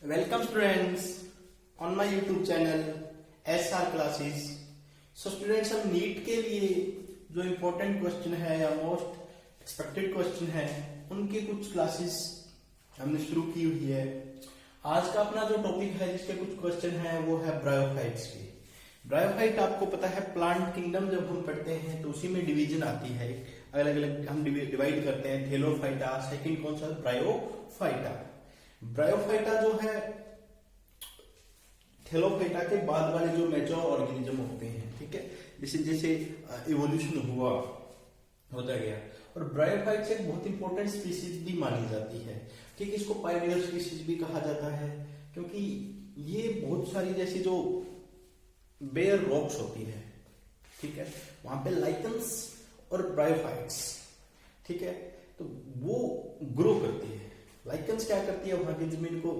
Welcome students on my YouTube channel SR Classes. So students, हम NEET के लिए जो इम्पोर्टेंट क्वेश्चन है या मोस्ट एक्सपेक्टेड क्वेश्चन है उनके कुछ क्लासेस हमने शुरू की हुई है। आज का अपना जो टॉपिक है जिसके कुछ क्वेश्चन है वो है ब्रायोफाइट्स के। ब्रायोफाइट आपको पता है प्लांट किंगडम जब हम पढ़ते हैं तो उसी में डिवीजन आती है, अलग अलग हम डिवाइड करते हैं। थेलोफाइटा, सेकंड कौन सा? ब्रायोफाइटा। ब्रायोफाइटा जो है थेलोफाइटा के बाद वाले जो मेजर ऑर्गेनिज्म होते हैं, ठीक है, जैसे जैसे इवोल्यूशन होता गया। और ब्रायोफाइट्स एक बहुत इंपॉर्टेंट स्पीसीज भी मानी जाती है, ठीक है। इसको पायनियर स्पीसीज भी कहा जाता है क्योंकि ये बहुत सारी जैसी जो बेयर रॉक्स होती है, ठीक है, वहां पे लाइकन्स और ब्रायोफाइट्स, ठीक है, तो वो ग्रो करती है। लाइकन्स क्या करती है, वहां की जमीन को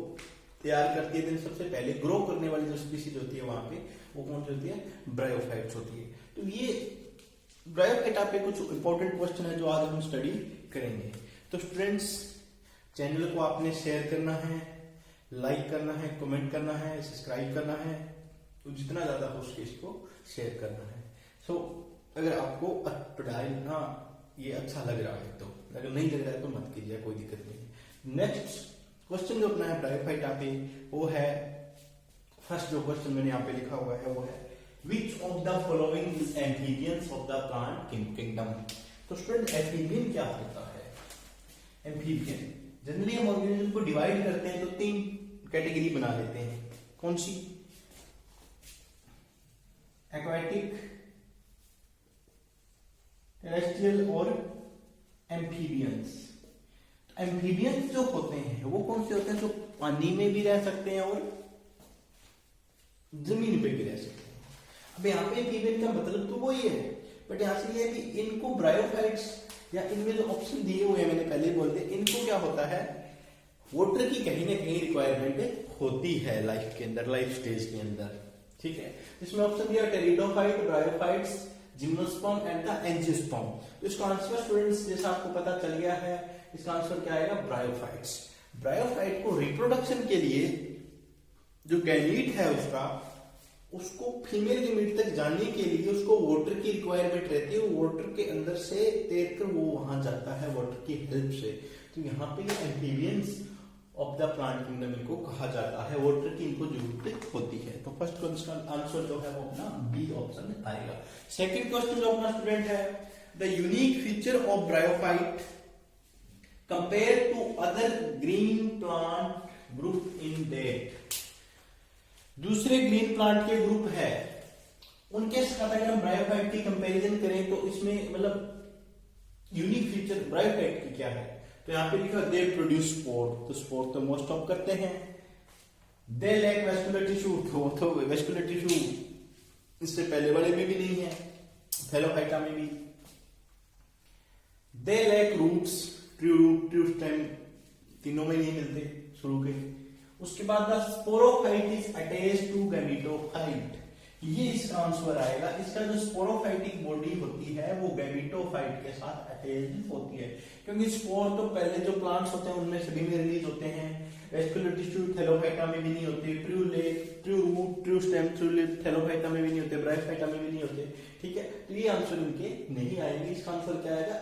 तैयार करती है। सबसे पहले ग्रो करने वाली जो स्पीसीज होती है वहां पे वो कौन सी होती है? ब्रायोफाइट्स होती है। तो ये ब्रायोफाइटा पे कुछ इंपॉर्टेंट क्वेश्चन है जो आज हम स्टडी करेंगे। तो स्टूडेंट्स, चैनल को आपने शेयर करना है, लाइक करना है, कमेंट करना है, सब्सक्राइब करना है, तो जितना ज्यादा हो सके इसको शेयर करना है। सो अगर आपको पढ़ाई ये अच्छा लग रहा है तो, अगर नहीं लग रहा है तो मत कीजिए, कोई दिक्कत नहीं है। नेक्स्ट क्वेश्चन जो अपना है ब्रायोफाइटा पे वो है, फर्स्ट जो क्वेश्चन मैंने यहाँ पे लिखा हुआ है वो है विच of the following is amphibians of the plant kingdom. तो स्टूडेंट, एम्फीबियन क्या होता है? एम्फीबियन जनरली हम ऑर्गेनिज्म को डिवाइड करते हैं तो तीन कैटेगरी बना लेते हैं। कौन सी? एक्वाटिक, टेरेस्ट्रियल और एम्फीबियंस। एम्फीबियंस जो होते हैं वो कौन से होते हैं? जो पानी में भी रह सकते हैं और जमीन पे भी रह सकते हैं। अब यहाँ पे एम्फीबियन का मतलब तो वही है, बट यहाँ से ये है कि इनको ब्रायोफाइट्स या इनमें जो ऑप्शन दिए हुए हैं मैंने पहले बोल दिया, इनको क्या होता है, वाटर की कहीं ना कहीं रिक्वायरमेंट होती है लाइफ के अंदर, लाइफ स्टेज के अंदर, ठीक है। इसमें ऑप्शन दिया pteridophyte, bryophytes, gymnosperm and the angiosperm. तो इसका आंसर स्टूडेंट्स जैसा आपको पता चल गया है, इसका आंसर क्या आएगा? ब्रायोफाइट्स। ब्रायोफाइट को रिप्रोडक्शन के लिए जो गैमीट है उसको फीमेल गैमीट तक जाने के लिए उसको वाटर की रिक्वायरमेंट रहती है। वाटर के अंदर से तैरकर वो वहां जाता है वाटर की हेल्प से। तो यहाँ पे amphibians of the plant kingdom इनको कहा जाता है, वाटर की इनको जरूरत होती है। तो फर्स्ट क्वेश्चन आंसर जो है वो अपना बी ऑप्शन आएगा। सेकंड क्वेश्चन जो अपना स्टूडेंट है, the unique feature of bryophyte compare to other green plant group in that. दूसरे ग्रीन प्लांट के ग्रुप है उनके साथ अगर हम ब्रायोफाइट की कंपैरिजन करें तो इसमें मतलब यूनिक फीचर ब्रायोफाइट की क्या है? तो यहां पे लिखा दे प्रोड्यूस स्पोर। तो स्पोर तो मोस्ट ऑफ करते हैं। दे लैक वेस्कुलर टिश्यू, तो वेस्कुलर टिश्यू इससे पहले वाले में भी नहीं है, थैलोफाइटा में भी। They lack roots, true stem तीनों में नहीं मिलते शुरू के। उसके बाद the sporophyte is attached to gametophyte, ये इसका आंसर आएगा। इसका जो स्पोरोफाइटिक बॉडी होती है वो गैमेटोफाइट के साथ अटैच्ड होती है, क्योंकि स्पोर तो पहले जो प्लांट्स होते हैं उनमें सभी में रिलीज होते हैं। वेस्कुलर टिश्यू थैलोफाइटा में भी नहीं होते, true leaf, true root, true stem, true leaf thallophyta में भी नहीं होते, ब्रायोफाइटा में भी नहीं होते, ठीक है। तो ये आंसर इनके नहीं आएंगे। इसका आंसर क्या आएगा?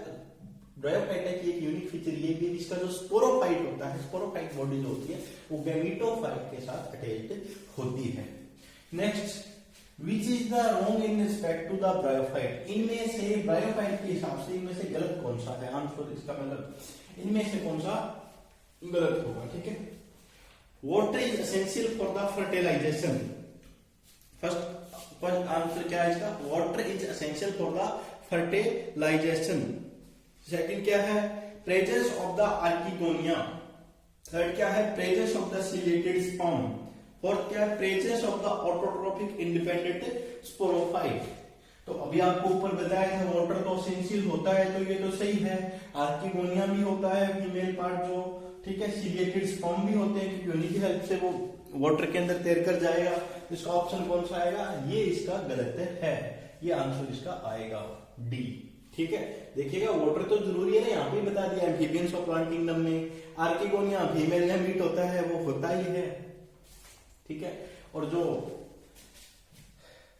ब्रायोफाइटा की एक यूनिक फीचर ये भी, इसका जो स्पोरोफाइट होता है, स्पोरोफाइट बॉडी जो होती है वो गैमेटोफाइट के साथ अटैच्ड होती है। Next, which is the wrong in respect to the bryophyte. इनमें से ब्रायोफाइट के हिसाब से इनमें से गलत कौन सा है? आंसर इसका मतलब इनमें से कौन सा गलत होगा, ठीक है। Water is essential for the fertilization. First answer क्या है इसका? Water is essential for the fertilization. Second क्या है? Presence of the archegonia. Third क्या है? Presence of the ciliated sperm. Fourth क्या है? Presence of the autotrophic independent sporophyte. तो अभी आपको ऊपर बताया था वाटर तो एसेंशियल होता है, तो ये तो सही है। आर्किगोनिया भी होता है फीमेल पार्ट जो, ठीक है। सिलेटेड स्पर्म भी होते हैं क्योंकि उन्हीं की हेल्प से वो वाटर के अंदर तैर कर जाएगा। इसका ऑप्शन कौन सा आएगा? ये इसका गलत है, ये आंसर इसका आएगा डी, ठीक है। देखिएगा वाटर तो जरूरी है ना, यहाँ पे बता दिया एम्फीबियंस ऑफ प्लांट किंगडम में। आर्किगोनिया फीमेल गैमीट होता है, वो होता ही है, ठीक है। और जो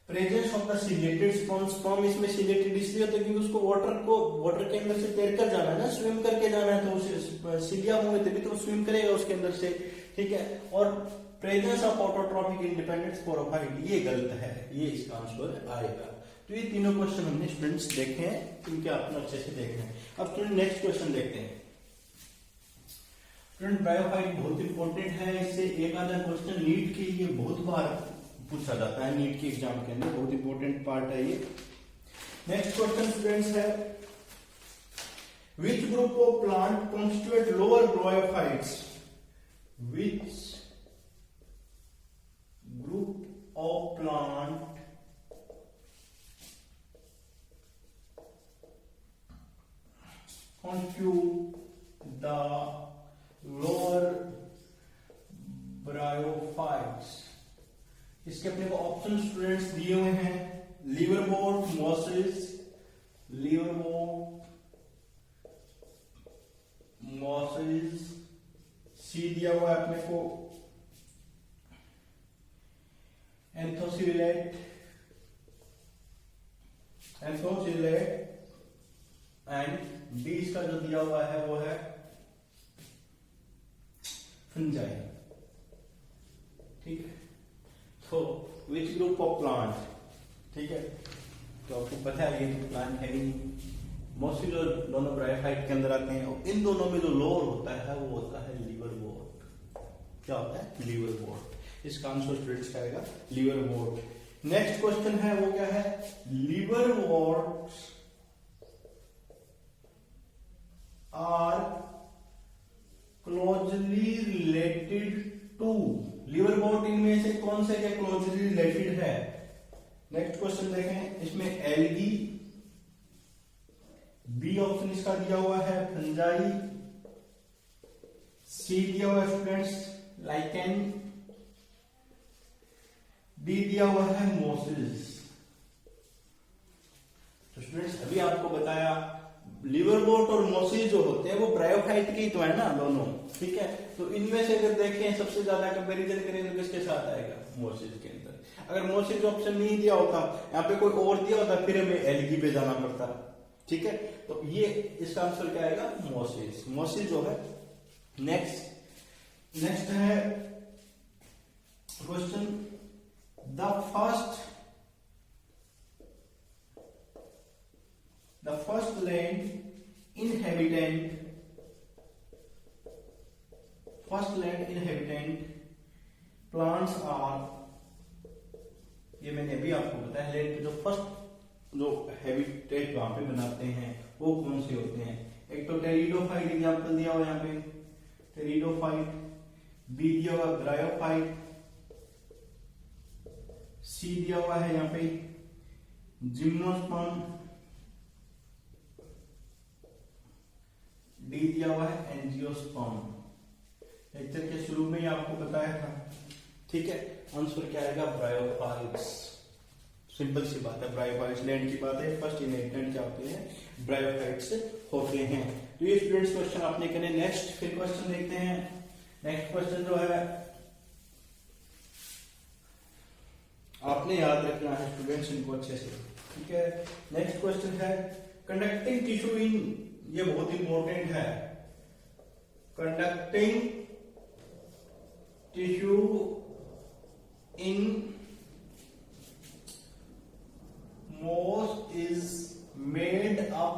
presence of the ciliated sperm, इसमें सिलेटेड इसलिए होता है क्योंकि उसको वाटर के अंदर से तैरकर जाना है ना, स्विम करके जाना है, तो उसे सीलिया होंगे तभी तो स्विम करेगा उसके अंदर से, ठीक है। और presence of autotrophic independent sporophyte, ये गलत है, ये इसका आंसर आएगा। तो ये तीनों क्वेश्चन हमने स्टूडेंट्स देखे हैं, इनके आपने अच्छे से देखना है। अब स्टूडेंट नेक्स्ट क्वेश्चन देखते हैं। स्टूडेंट ब्रायोफाइट बहुत इंपॉर्टेंट है, इससे एक आधा क्वेश्चन नीट के लिए बहुत बार पूछा जाता है, नीट के एग्जाम के अंदर बहुत इंपॉर्टेंट पार्ट है ये। नेक्स्ट क्वेश्चन स्टूडेंट्स है, which group of plant constitute lower bryophytes, which group of plant constitute the lower bryophytes। इसके अपने को ऑप्शन स्टूडेंट्स दिए हुए हैं, लीवरवोर्ट, मॉसेस, सी दिया हुआ है अपने को एंथोसिलेट एंड बी इसका जो दिया हुआ है वो है फंजाई, ठीक है। तो विच ग्रुप ऑफ प्लांट, ठीक है, तो आपको पता है ये प्लांट है ही नहीं, मोस्टली जो दोनों ब्रायोफाइट के अंदर आते हैं, और इन दोनों में जो लोअर होता है वो होता है लीवरवोर्ट। क्या होता है? लीवरवोर्ट। इसका आंसर स्टूडेंट्स आएगा लीवरवोर्ट। नेक्स्ट क्वेश्चन है वो क्या है, लीवरवोर्ट्स आर क्लोजली रिलेटेड टू, लीवरवोर्ट इनमें से कौन से क्या क्लोजली रिलेटेड है? नेक्स्ट क्वेश्चन देखें, इसमें एल्गी, बी ऑप्शन इसका दिया हुआ है फंजाई, सी दिया हुआ है स्टूडेंट्स लाइकेन, डी दिया हुआ है मोसिस। तो स्टूडेंट्स अभी आपको बताया लीवरवोर्ट और मोसिस जो होते हैं वो ब्रायोफाइट के ही तो है ना दोनों, ठीक है। तो इनमें से अगर देखें सबसे ज्यादा कंपैरिजन करें तो किसके साथ आएगा? मोसिस के अंदर। अगर मोसिस ऑप्शन नहीं दिया होता, यहाँ पे कोई और दिया होता, फिर हमें एल्गी पे जाना पड़ता, ठीक है। तो ये इसका आंसर क्या आएगा? मोसिस जो है। नेक्स्ट है question, the first land inhabitant plants are, ये मैंने अभी आपको बताया, लैंड के जो फर्स्ट जो हैबिटेट वहां पे बनाते हैं वो कौन से होते हैं? एक तो टेरिडोफाइट एग्जांपल दिया हुआ यहाँ पे, टेरिडोफाइट, बी दिया हुआ ब्रायोफाइट, सी दिया हुआ है यहाँ पे जिम्नोस्पर्म, डी दिया हुआ है एंजियोस्पर्म। लेक्चर के शुरू में ही आपको बताया था, ठीक है। आंसर क्या आएगा? ब्रायोफाइट्स। सिंपल सी बात है, ब्रायोफाइट्स लैंड की बात है, फर्स्ट इनहेबिटेंट क्या होते हैं? ब्रायोफाइट्स होते हैं। तो ये स्टूडेंट्स क्वेश्चन आपने करने। नेक्स्ट फिर क्वेश्चन देखते हैं। नेक्स्ट क्वेश्चन जो है आपने याद रखना है स्टूडेंट्स इनको अच्छे से, ठीक है। नेक्स्ट क्वेश्चन है कंडक्टिंग टिश्यू इन, ये बहुत इंपॉर्टेंट है, कंडक्टिंग टिश्यू इन मोस is made up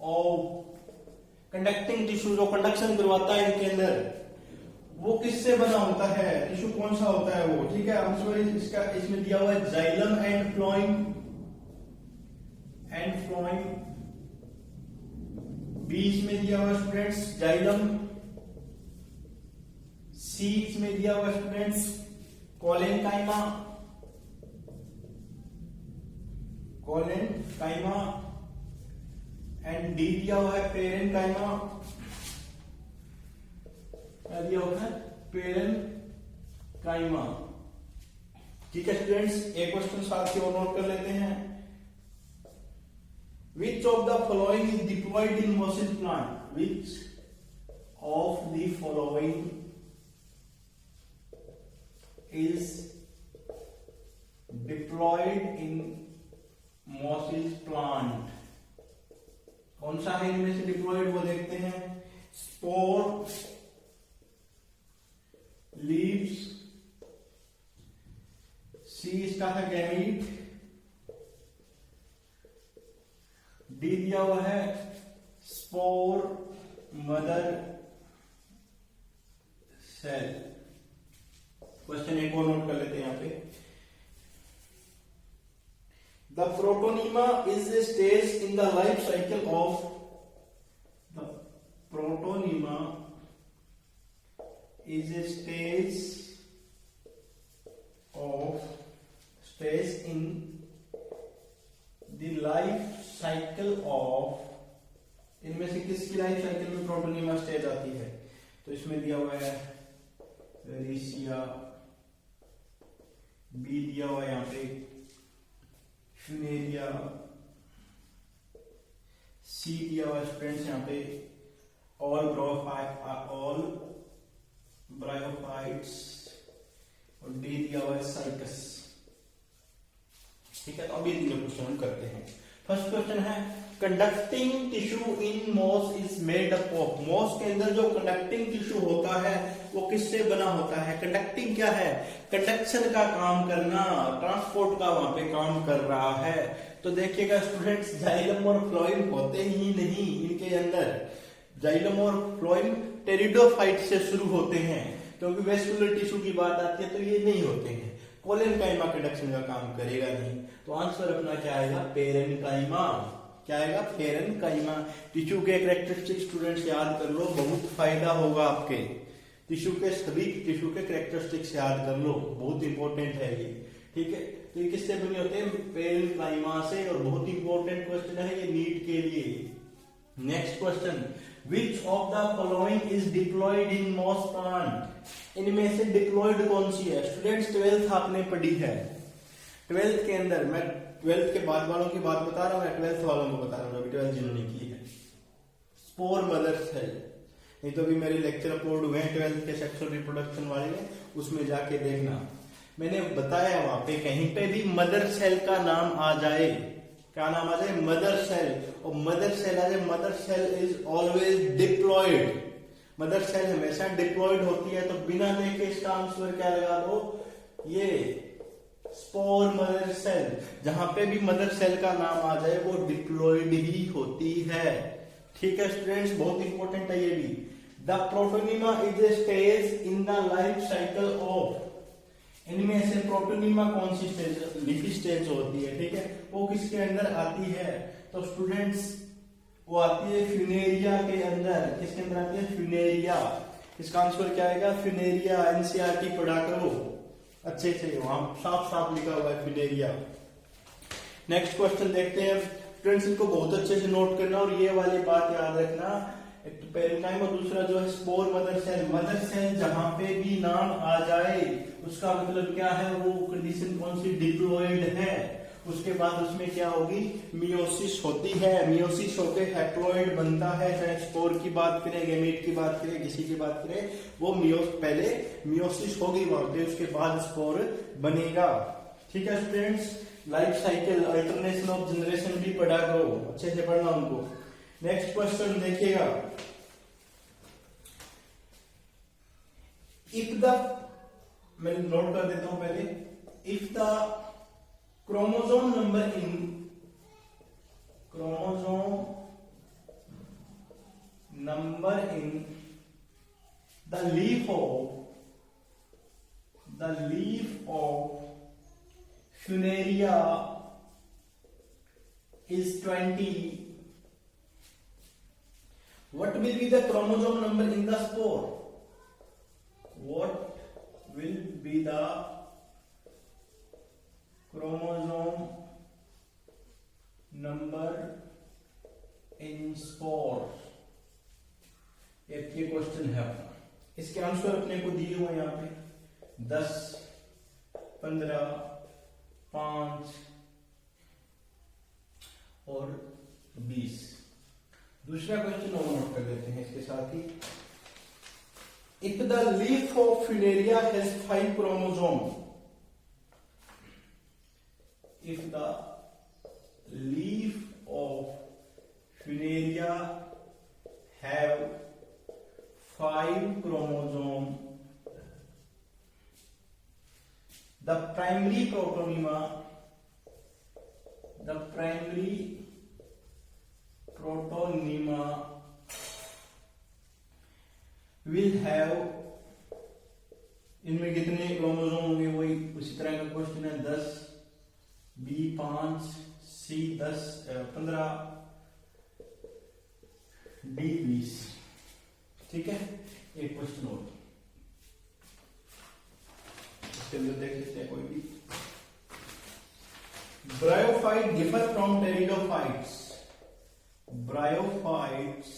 of, conducting tissue जो कंडक्शन करवाता है इनके अंदर वो किससे बना होता है? टिश्यू कौन सा होता है वो, ठीक है। आंसर इसका इसमें दिया हुआ है जाइलम एंड फ्लोएम, बी में दिया हुआ स्टूडेंट्स जाइलम, सी में दिया हुआ स्टूडेंट्स कोलेनकाइमा एंड डी दिया हुआ है पेरेनकाइमा, क्या दिया हुआ है? पेरेनकाइमा, ठीक है स्टूडेंट्स। एक क्वेश्चन साथ ही और नोट कर लेते हैं। Which of the following is diploid in mosis plant? Which of the following is diploid in mosses plant। कौन सा है इनमें से डिप्लॉयड, वो देखते हैं। स्पोर, लीव्स, सी इसका है गैमीट, डी दिया हुआ है स्पोर मदर सेल। क्वेश्चन एक और नोट कर लेते हैं यहां पे। The protonema is a stage in the life cycle of the protonema is a stage in the life cycle of, इनमें से किसकी लाइफ साइकिल में प्रोटोनीमा स्टेज आती है? तो इसमें दिया हुआ है रिसिया, बी दिया हुआ है यहां पे फ्यूनेरिया, सी दिया हुआ है स्टूडेंट्स यहां पे ऑल ब्रायोफाइट्स, और डी दिया हुआ है साइकस। ठीक है, तो अभी तीनों क्वेश्चन हम करते हैं। फर्स्ट क्वेश्चन है conducting tissue in moss is made up of. Moss के अंदर जो कंडक्टिंग टिश्यू होता है वो किससे बना होता है? कंडक्टिंग क्या है? कंडक्शन का काम करना, ट्रांसपोर्ट का वहां पे काम कर रहा है। तो देखिएगा स्टूडेंट्स, जाइलम और फ्लोएम होते ही नहीं इनके अंदर। जाइलम और फ्लोएम टेरिडोफाइट से शुरू होते हैं, क्योंकि वेस्कुलर टिश्यू की बात आती है तो ये नहीं होते हैं। कोलेनकाइमा कंडक्शन का काम करेगा नहीं। तो आंसर अपना क्या आएगा? पेरेनकाइमा। क्या आएगा? पेरेनकाइमा। टिश्यू के कैरेक्टरिस्टिक स्टूडेंट्स याद कर लो, बहुत फायदा होगा आपके। टिश्यू के सभी टिश्यू के कैरेक्टरिस्टिक्स याद कर लो, बहुत इंपॉर्टेंट है ये। ठीक है, तो ये किससे बने होते हैं? पेरेनकाइमा से। और बहुत इंपॉर्टेंट क्वेश्चन है ये नीट के लिए। Next question, which of the following is diploid in moss plant? इनमें से डिप्लॉयड कौन सी है? स्टूडेंट्स 12th आपने पढ़ी है। 12th के अंदर, मैं 12th के बाद वालों की बात बता रहा हूं, मैं 12th वालों को बता रहा हूं, 12th जिन्होंने की है। स्पोर मदर सेल, नहीं तो अभी मेरे लेक्चर अपलोड हुए हैं 12th के सेक्सुअल रिप्रोडक्शन वाले में, उसमें जाके देखना। मैंने बताया वहां पे कहीं पे भी मदर सेल का नाम आ जाए, क्या नाम आ जाए? Mother cell. और मदर सेल आ जाए, mother cell is always diploid. Mother cell हमेशा डिप्लॉयड होती है, तो बिना देखे इसका आंसर क्या लगा दो? ये स्पोर मदर सेल। जहां पे भी मदर सेल का नाम आ जाए वो डिप्लॉयड ही होती है। ठीक है स्टूडेंट्स, बहुत इंपॉर्टेंट है ये भी। The protonema is a stage in the life cycle of. इनमें से प्रोटोनीमा कौन सी स्टेज? लिफी स्टेज होती है। ठीक है, वो किसके अंदर आती है? तो स्टूडेंट्स वो आती है फ्यूनेरिया के अंदर। किसके अंदर आती है? फ्यूनेरिया। इसका आंसर क्या आएगा? फ्यूनेरिया। एनसीईआरटी पढ़ा करो अच्छे से, वहां साफ साफ लिखा हुआ है फ्यूनेरिया। नेक्स्ट क्वेश्चन देखते हैं फ्रेंड्स, इनको बहुत अच्छे से नोट करना और ये वाली बात याद रखना। एक तो पेरेनकाइमा और दूसरा जो है spore mother cell. Mother cell जहां पे भी नाम आ जाए उसका मतलब क्या है? वो कंडीशन कौन सी? डिप्लॉयड है। उसके बाद उसमें क्या होगी? मियोसिस होती है। मियोसिस होके हैप्लॉयड बनता है। चाहे स्पोर की बात करें, गैमेट की बात करें, किसी की बात करें, वो पहले मियोसिस होगी वहां पे, उसके बाद स्पोर बनेगा। ठीक है students, life cycle, alternation of generation भी पढ़ा करो, अच्छे से पढ़ना उनको। नेक्स्ट क्वेश्चन देखिएगा, इफ द, मैं नोट कर देता हूं पहले, if the chromosome number in the leaf of Funaria is 20, what will be the chromosome number in the spore? What will be the chromosome number in spore? एक ये question है अपना, इसके आंसर अपने को दिए हुए यहाँ पे 10, 15, 5 और 20। दूसरा क्वेश्चन और नोट कर लेते हैं इसके साथ ही। If the leaf of Funaria has 5 chromosomes, if the leaf of Funaria have 5 chromosomes, the primary protonema will have, इनमें कितने क्रोमोसोम होंगे, वही उसी तरह का क्वेश्चन है, 10, B 5, C 10, 15, D 20। ठीक है, एक क्वेश्चन और इसके अंदर देख लेते हैं कोई भी। Bryophyte differ from pteridophytes, bryophytes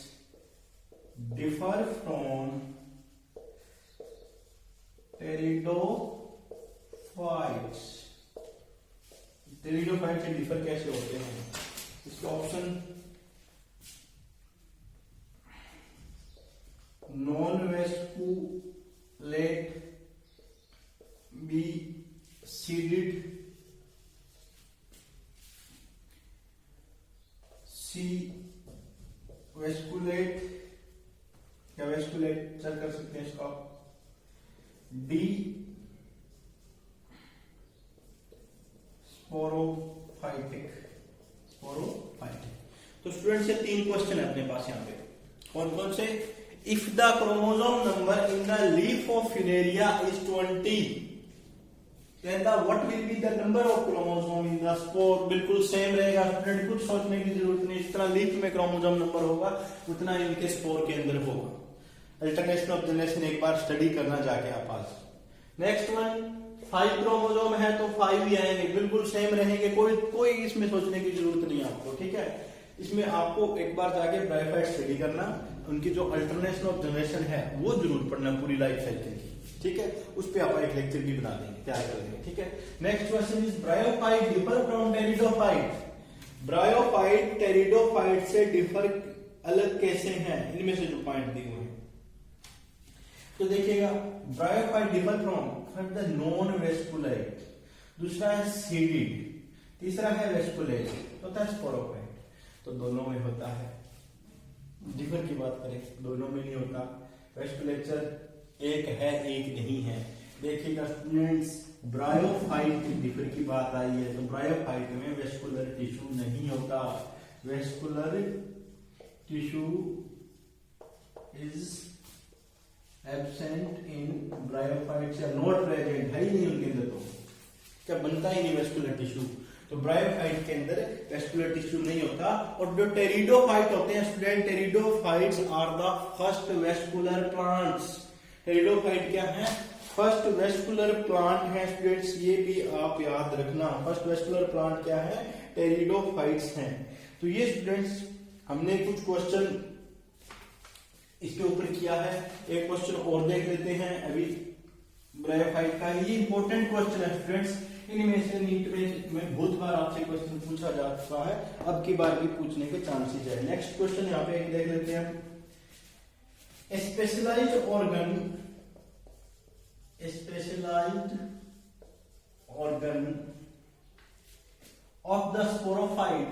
differ from pteridophytes। Pteridophyte से डिफर कैसे होते हैं, इसका ऑप्शन नॉन वेस्कुलेट, बी सीडेड, सी वेस्कुलेट या वेस्कुलेचर कर सकते हैं इसका, डी स्पोरोफाइटिक। तो स्टूडेंट से 3 क्वेश्चन है अपने पास यहाँ पे, कौन कौन से? If the chromosome number in the leaf of Funaria is 20, then the what will be the number of chromosome in the spore? बिल्कुल सेम रहेगा स्टूडेंट, कुछ सोचने की जरूरत नहीं। जितना लीफ में क्रोमोसोम नंबर होगा उतना इनके स्पोर के अंदर होगा। अल्टरनेशन ऑफ जनरेशन एक बार स्टडी करना जाके आप आज। नेक्स्ट वन, 5 क्रोमोसोम है तो 5 ही आएंगे, बिल्कुल सेम रहेंगे, कोई इसमें सोचने की जरूरत नहीं आपको। ठीक है, इसमें आपको एक बार जाके ब्रायोफाइट स्टडी करना, उनकी जो अल्टरनेशन ऑफ जनरेशन है वो जरूर पढ़ना पूरी लाइफ साइकिल की। ठीक है, उस पे आप एक लेक्चर भी बना देंगे, तैयार कर देंगे। ठीक है, next question is bryophyte differ from pteridophyte. Bryophyte pteridophyte से डिफर अलग कैसे हैं, इनमें से जो पॉइंट दिए हुए हैं तो देखिएगा, bryophyte differ from the non vasculate, दूसरा है सीडेड, तीसरा है वेस्कुलेट, चौथा स्पोरोफाइट। तो दोनों में होता है। डिफर की बात करें दोनों में नहीं होता, वेस्कुलेचर एक है एक नहीं है। देखिएगा स्टूडेंट्स, ब्रायोफाइट की डिफर की बात आई है तो ब्रायोफाइट में वेस्कुलर टिश्यू नहीं होता, vascular tissue is absent in bryophytes, या नॉट प्रेजेंट, है ही नहीं उनके अंदर, तो क्या बनता ही नहीं वेस्कुलर टिश्यू। तो ब्रायोफाइट के अंदर वेस्कुलर टिश्यू नहीं होता। और जो टेरिडोफाइट होते हैं student, pteridophytes are the first vascular plants. Pteridophyte क्या है? फर्स्ट वेस्कुलर प्लांट है स्टूडेंट्स, ये भी आप याद रखना। फर्स्ट वेस्कुलर प्लांट क्या है? टेरिडोफाइट्स हैं। तो ये स्टूडेंट्स हमने कुछ क्वेश्चन इसके ऊपर किया है, एक क्वेश्चन और देख लेते हैं अभी ब्रायोफाइट का। ये इंपॉर्टेंट क्वेश्चन है स्टूडेंट्स, इनमें से नीट में बहुत बार आपसे क्वेश्चन पूछा जा चुका है, अब की बार भी पूछने के चांसेस है। नेक्स्ट क्वेश्चन यहाँ पे एक देख लेते हैं। Specialized organ of the sporophyte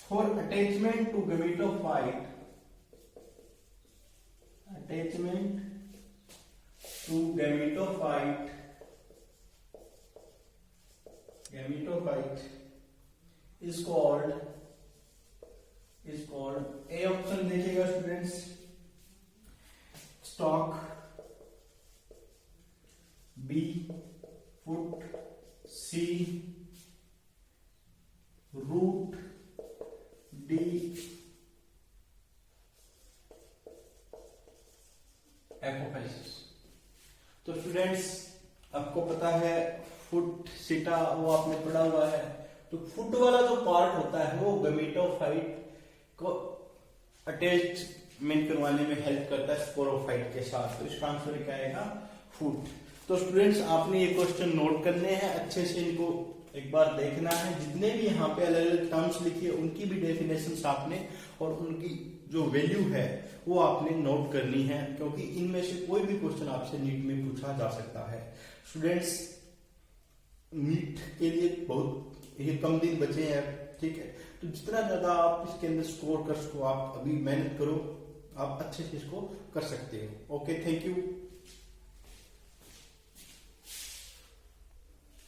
for attachment to gametophyte, is called A option देखिएगा students, stalk, B foot, C root, D apophysis. तो स्टूडेंट्स आपको पता है फुट सीटा वो आपने पढ़ा हुआ है, तो फुट वाला जो पार्ट होता है वो गमीटोफाइट को अटैचमेंट करवाने में हेल्प करता है स्पोरोफाइट के साथ। तो इसका आंसर क्या आएगा? फुट। तो स्टूडेंट्स आपने ये क्वेश्चन नोट करने हैं, अच्छे से इनको एक बार देखना है, जितने भी यहाँ पे अलग अलग टर्म्स लिखी है उनकी भी डेफिनेशन आपने और उनकी जो वैल्यू है वो आपने नोट करनी है, क्योंकि इनमें से कोई भी क्वेश्चन आपसे नीट में पूछा जा सकता है। स्टूडेंट्स, नीट के लिए बहुत ये कम दिन बचे हैं, ठीक है, तो जितना ज्यादा आप इसके अंदर स्कोर कर सको, आप अभी मेहनत करो, आप अच्छे से इसको कर सकते हो। Okay, thank you.